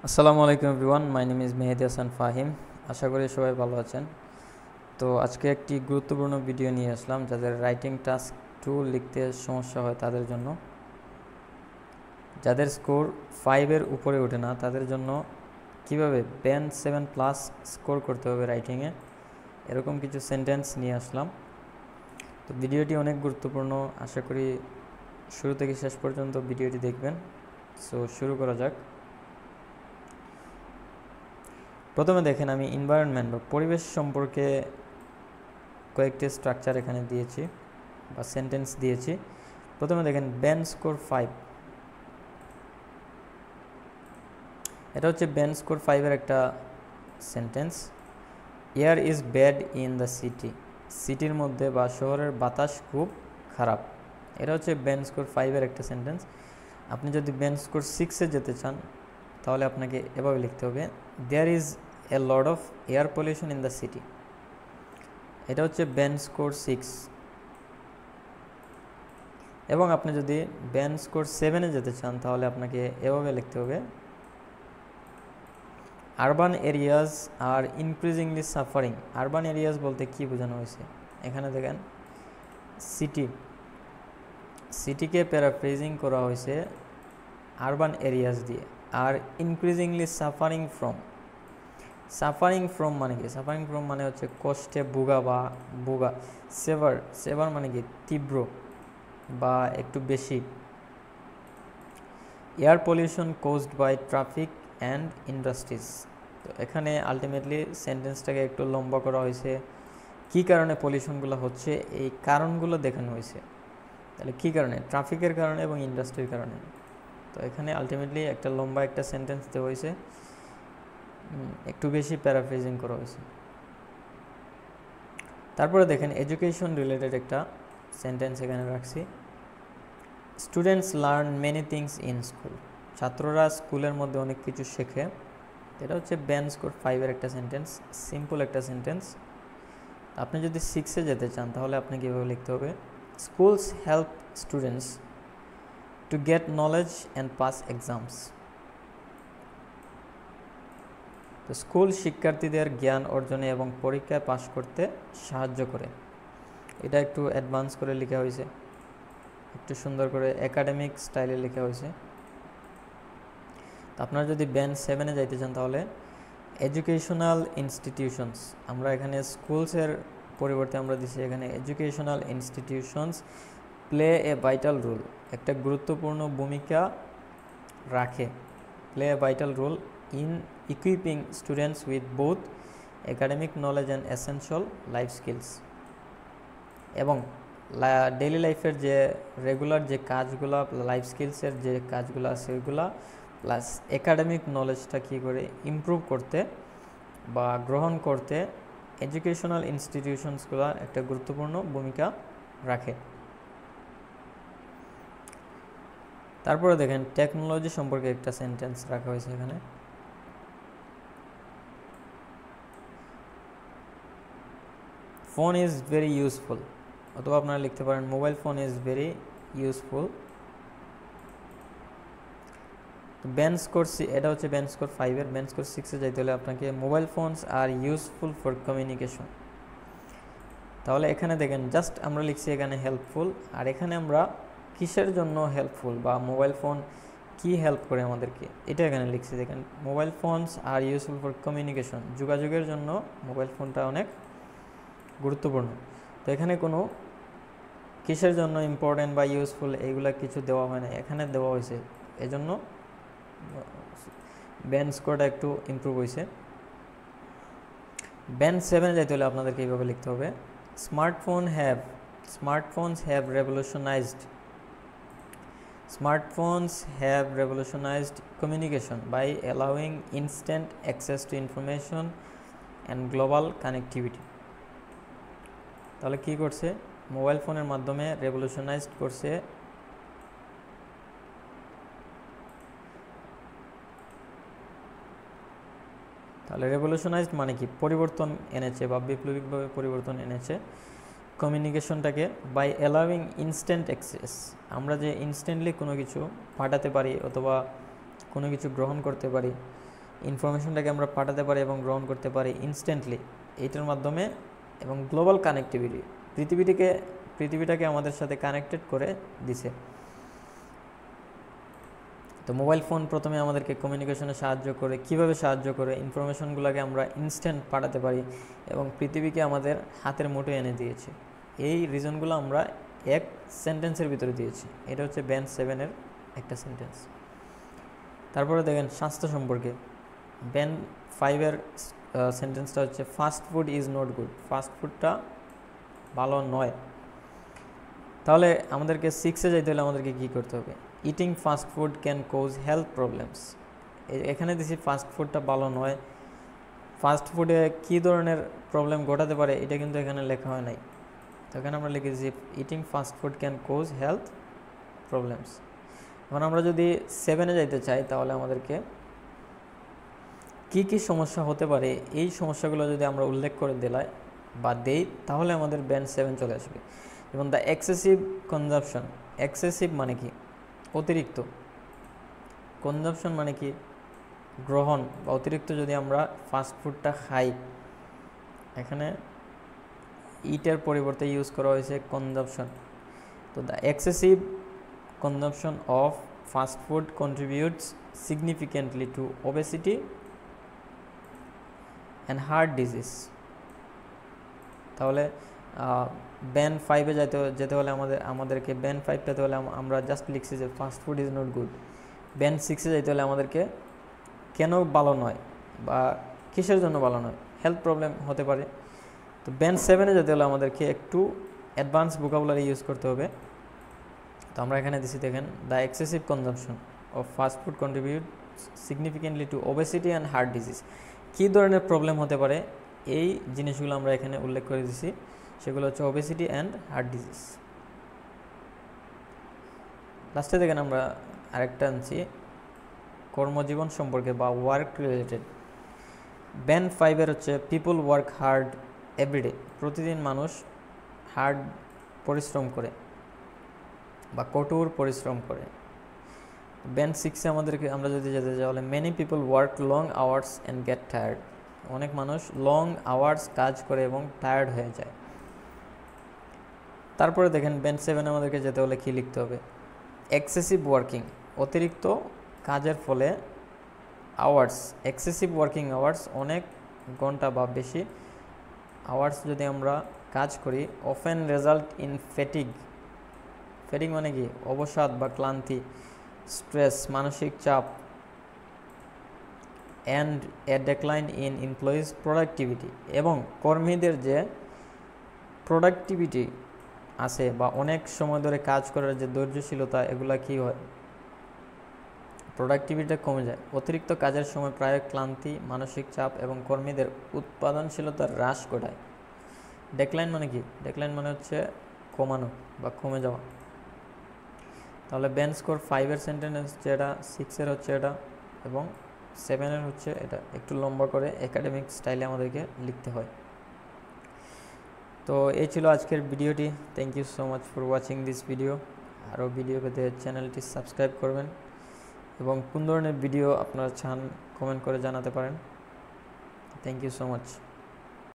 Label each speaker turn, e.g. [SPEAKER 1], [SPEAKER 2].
[SPEAKER 1] আসসালামু আলাইকুম everyone, my name is Mehedi Hasan Fahim. আশা করি সবাই ভালো আছেন। তো আজকে একটি গুরুত্বপূর্ণ ভিডিও নিয়ে আসলাম যাদের রাইটিং টাস্ক 2 লিখতে সমস্যা হয় তাদের জন্য, যাদের স্কোর 5-এর উপরে ওঠে না তাদের জন্য কিভাবে ব্যান্ড 7+ স্কোর করতে হবে রাইটিংয়ে, এরকম কিছু সেন্টেন্স নিয়ে আসলাম। তো ভিডিওটি অনেক গুরুত্বপূর্ণ, আশা করি শুরু থেকে শেষ পর্যন্ত ভিডিওটি দেখবেন। সো শুরু করা যাক। প্রথমে দেখেন, আমি এনভায়রনমেন্ট বা পরিবেশ সম্পর্কে কয়েকটি স্ট্রাকচার এখানে দিয়েছি বা সেন্টেন্স দিয়েছি। প্রথমে দেখেন ব্যান্ড স্কোর 5, এটা হচ্ছে ব্যান্ড স্কোর 5-এর একটা sentence. Air is bad in the city, সিটির মধ্যে বা শহরের বাতাস খুব খারাপ। এটা হচ্ছে ব্যান্ড স্কোর 5-এর একটা সেন্টেন্স। আপনি যদি ব্যান্ড স্কোর 6-এ যেতে চান তাহলে আপনাকে এভাবে লিখতে হবে, there is a lot of air pollution in the city. এটা হচ্ছে ব্যান্ড স্কোর 6। এবং আপনি যদি ব্যান্ড স্কোর 7-এ যেতে চান তাহলে আপনাকে এভাবে লিখতে হবে, urban areas are increasingly suffering. Urban areas বলতে কি বোঝানো হয়েছে, এখানে দেখেন সিটিকে প্যারাফ্রেজিং করা হয়েছে আরবান এরিয়াজ দিয়ে। আর ইনক্রিজিংলি সাফারিং ফ্রম মানে কি? সাফারিং ফ্রম মানে হচ্ছে কষ্টে ভোগা। সেভার মানে কি? তীব্র বা একটু বেশি। Air pollution caused by traffic and industries. তো এখানে আলটিমেটলি সেন্টেন্সটাকে একটু লম্বা করা হয়েছে। কি কারণে পলিউশনগুলো হচ্ছে এই কারণগুলো দেখানো হয়েছে। তাহলে কি কারণে? ট্রাফিকের কারণে এবং ইন্ডাস্ট্রির কারণে। তো এখানে আলটিমেটলি একটা লম্বা একটা সেন্টেন্স দেওয়া হয়েছে, একটু বেশি প্যারাফ্রেজিং করা হয়েছে। তারপরে দেখেন এডুকেশন রিলেটেড একটা সেন্টেন্স এখানে রাখছি, students learn many things in school. ছাত্ররা স্কুলের মধ্যে অনেক কিছু শেখে। এটা হচ্ছে ব্যান্ড স্কোর 5-এর একটা সেন্টেন্স, সিম্পল একটা সেন্টেন্স। আপনি যদি 6-এ যেতে চান তাহলে আপনি কীভাবে লিখতে হবে, schools help students to get knowledge and pass exams. তো স্কুল শিক্ষার্থীদের জ্ঞান অর্জনে এবং পরীক্ষায় পাশ করতে সাহায্য করে। এটা একটু অ্যাডভান্স করে লেখা হয়েছে, একটু সুন্দর করে একাডেমিক স্টাইলে লেখা হয়েছে। আপনারা যদি ব্যান্ড 7-এ যাইতে চান তাহলে এডুকেশনাল ইনস্টিটিউশনস, আমরা এখানে স্কুলসের পরিবর্তে আমরা দিচ্ছি এখানে educational institutions play a vital role, একটা গুরুত্বপূর্ণ ভূমিকা রাখে, play a vital role in equipping students with both academic knowledge and essential life skills. এবং ডেইলি লাইফের যে রেগুলার যে কাজগুলো, লাইফ স্কিলসের যে কাজগুলো আছে ওইগুলা প্লাস একাডেমিক নলেজটা কী করে ইমপ্রুভ করতে বা গ্রহণ করতে এডুকেশনাল ইনস্টিটিউশনসগুলো একটা গুরুত্বপূর্ণ ভূমিকা রাখে। তারপরে দেখেন টেকনোলজি সম্পর্কে একটা সেন্টেন্স রাখা হয়েছে এখানে, ফোন ইজ ভেরি ইউজফুল, অথবা আপনারা লিখতে পারেন mobile phone is very useful. Band score, এটা হচ্ছে ব্যান্ড স্কোর 5-এর। ব্যান্ড স্কোর 6-এ যাইতে হলে আপনাকে mobile phones are useful for communication. তাহলে এখানে দেখেন জাস্ট আমরা লিখছি এখানে হেল্পফুল, আর এখানে আমরা কিসের জন্য হেল্পফুল বা মোবাইল ফোন কি হেল্প করে আমাদেরকে এটা এখানে লিখছি। দেখেন mobile phones are useful for communication, যোগাযোগের জন্য মোবাইল ফোনটা অনেক গুরুত্বপূর্ণ। তো এখানে কোনো কিসের জন্য ইম্পর্টেন্ট বা ইউজফুল এইগুলা কিছু দেওয়া হয় না, এখানে দেওয়া হয়েছে, এজন্য ব্যান্ড স্কোরটা একটু ইমপ্রুভ হয়েছে। ব্যান্ড 7-এ যাইতে হলে আপনাদেরকে এইভাবে লিখতে হবে, smartphones have revolutionized communication by allowing instant access to information and global connectivity। তাহলে কি করছে? মোবাইল ফোনের মাধ্যমে রেভলিউশনাইজড করছে তাহলে রেভলিউশনাইজড মানে কি? পরিবর্তন এনেছে বা বিপ্লবিকভাবে পরিবর্তন এনেছে কমিউনিকেশনটাকে, বাই অ্যালাউইং ইনস্ট্যান্ট অ্যাক্সেস। আমরা যে ইনস্ট্যান্টলি কোনো কিছু পাঠাতে পারি অথবা কোনো কিছু গ্রহণ করতে পারি ইনফরমেশনটাকে আমরা পাঠাতে পারি এবং গ্রহণ করতে পারি ইনস্ট্যান্টলি এইটার মাধ্যমে, এবং গ্লোবাল কানেক্টিভিটি, পৃথিবীটাকে আমাদের সাথে কানেক্টেড করে দিছে। তো মোবাইল ফোন প্রথমে আমাদেরকে কমিউনিকেশনে সাহায্য করে, কিভাবে সাহায্য করে, ইনফরমেশনগুলোকে আমরা ইনস্ট্যান্ট পাঠাতে পারি এবং পৃথিবীকে আমাদের হাতের মুঠোয় এনে দিয়েছে। এই রিজনগুলো আমরা এক সেন্টেন্সের ভিতরে দিয়েছি। এটা হচ্ছে ব্যান্ড 7-এর একটা সেন্টেন্স। তারপরে দেখেন স্বাস্থ্য সম্পর্কে, ব্যান্ড 5-এর সেন্টেন্সটা হচ্ছে fast food is not good. Fast ফুডটা ভালো নয়। তাহলে আমাদেরকে 6-এ যাইতে হলে আমাদেরকে কী করতে হবে? Eating fast food can cause health problems. এখানে দিছি ফাস্ট ফুডটা ভালো নয়। ফাস্ট ফুডে কী ধরনের প্রবলেম ঘটাতে পারে এটা কিন্তু এখানে লেখা হয় নাই। তো এখানে আমরা লিখেছি eating fast food can cause health problems. এখন আমরা যদি 7-এ যাইতে চাই তাহলে আমাদেরকে কী সমস্যা হতে পারে এই সমস্যাগুলো যদি আমরা উল্লেখ করে দেই তাহলে আমাদের ব্যান্ড 7 চলে আসবে। যেমন দ্য এক্সেসিভ কনজাম্পশন। এক্সেসিভ মানে কি? অতিরিক্ত। কনজাম্পশন মানে কি? গ্রহণ বা অতিরিক্ত। যদি আমরা ফাস্ট ফুডটা খাই, এখানে ইটের পরিবর্তে ইউজ করা হয়েছে কনজাম্পশন। তো the excessive consumption of fast food contributes significantly to obesity and heart disease. তাহলে ব্যান্ড 5-এ যেতে হলে আমাদেরকে ব্যান্ড 5টাতে হলে আমরা জাস্ট লিখছি যে fast food is not good. Band 6-এ যাইতে হলে আমাদেরকে কেন ভালো নয় বা কিসের জন্য ভালো নয়, হেলথ প্রবলেম হতে পারে। তো ব্যান্ড 7-এ যেতে হলে আমাদেরকে একটু অ্যাডভান্স ভোকাবুলারি ইউজ করতে হবে। তো আমরা এখানে দিছি দেখেন, the excessive consumption of fast food contribute significantly to obesity and heart disease. কী ধরনের প্রবলেম হতে পারে এই জিনিসগুলো আমরা এখানে উল্লেখ করে দিছি, সেগুলো হচ্ছে ওবেসিটি অ্যান্ড হার্ট ডিজিজ। লাস্টে দেখেন আমরা আরেকটা আনছি কর্মজীবন সম্পর্কে বা ওয়ার্ক রিলেটেড। ব্যান্ড 5-এর হচ্ছে পিপল ওয়ার্ক হার্ড এভরিডে। প্রতিদিন মানুষ হার্ড পরিশ্রম করে বা কঠোর পরিশ্রম করে। ব্যান্ড 6-এ আমরা যদি যেতে চাই তাহলে many people work long hours and get tired. অনেক মানুষ লং আওয়ার্স কাজ করে এবং টায়ার্ড হয়ে যায়। তারপরে দেখেন ব্যান্ড 7-এ আমাদেরকে যেতে হলে কী লিখতে হবে? এক্সেসিভ ওয়ার্কিং, অতিরিক্ত কাজের ফলে আওয়ার্স, এক্সেসিভ ওয়ার্কিং আওয়ার্স, অনেক ঘন্টা বা বেশি আওয়ার্স যদি আমরা কাজ করি, often result in fatigue. Fatigue মানে কি? অবসাদ বা ক্লান্তি, স্ট্রেস, মানসিক চাপ, and a decline in employees productivity. এবং কর্মীদের যে প্রোডাক্টিভিটি আছে বা অনেক সময় ধরে কাজ করার যে ধৈর্যশীলতা, এগুলা কি হয়? প্রোডাক্টিভিটিটা কমে যায়। অতিরিক্ত কাজের সময় প্রায় ক্লান্তি, মানসিক চাপ এবং কর্মীদের উৎপাদনশীলতা হ্রাস ঘটায়। ডেক্লাইন মানে কি? ডেক্লাইন মানে হচ্ছে কমানো বা কমে যাওয়া। তাহলে ব্যান্ড স্কোর 5-এর সেন্টেন্স যেটা, 6-এর হচ্ছে এটা এবং 7-এর হচ্ছে এটা। একটু লম্বা করে একাডেমিক স্টাইলে আমাদেরকে লিখতে হয়। তো এই ছিল আজকের ভিডিওটি। Thank you so much for watching this video. আরও ভিডিও পেতে চ্যানেলটি সাবস্ক্রাইব করবেন এবং কোন ধরনের ভিডিও আপনারা চান কমেন্ট করে জানাতে পারেন। Thank you so much.